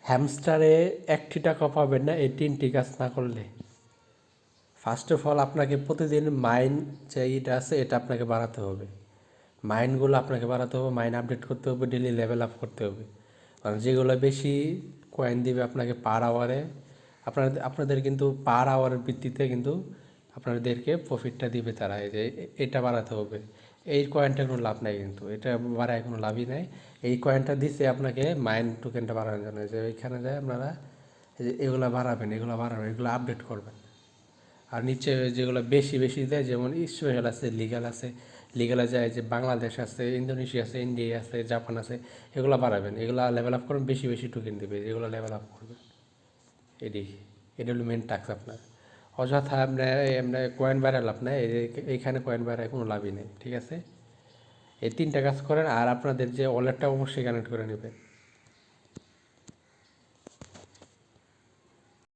হ্যামস্টারে 1টি টাকা পাবেন না এই 3টি কাজ না করলে। ফার্স্ট অফ অল আপনাকে প্রতিদিন মাইন যে এটা আছে এটা আপনাকে বাড়াতে হবে। মাইনগুলো আপনাকে বাড়াতে হবে, মাইন আপডেট করতে হবে, ডেলি লেভেল আপ করতে হবে। কারণ যেগুলো বেশি কয়েন দিবে আপনাকে পার আওয়ারে, আপনাদের কিন্তু পার আওয়ারের ভিত্তিতে কিন্তু আপনাদেরকে প্রফিটটা দিবে তারা। এই যে এটা বাড়াতে হবে। এই কয়েনটা কোনো লাভ নাই, কিন্তু এটা বাড়ায় কোনো লাভই নাই। এই কয়েনটা দিচ্ছে আপনাকে মাইন টোকেনটা বাড়ানোর জন্য, যে এখানে যায় আপনারা এগুলো বাড়াবেন, এগুলো আপডেট করবেন। আর নিচে যেগুলো বেশি বেশি দেয়, যেমন স্পেশাল আছে, লিগ্যাল আছে, লিগ্যালে যায় যে বাংলাদেশ আছে, ইন্দোনেশিয়া আছে, ইন্ডিয়া আছে, জাপান আছে, এগুলো বাড়াবেন, এগুলো লেভেল আপ করবেন, বেশি বেশি টোকেন দেবে, যেগুলো লেভেল আপ করবেন। এটি এটা হলো মেন টাস্ক আপনার। অযথা আপনার কয়েন বাড়ায় লাভ নেই, এইখানে কয়েন বাড়ায় কোনো লাভই নেই, ঠিক আছে? এই 3টা কাজ করেন, আর আপনাদের যে ওয়ালেটটা অবশ্যই কানেক্ট করে নেবেন।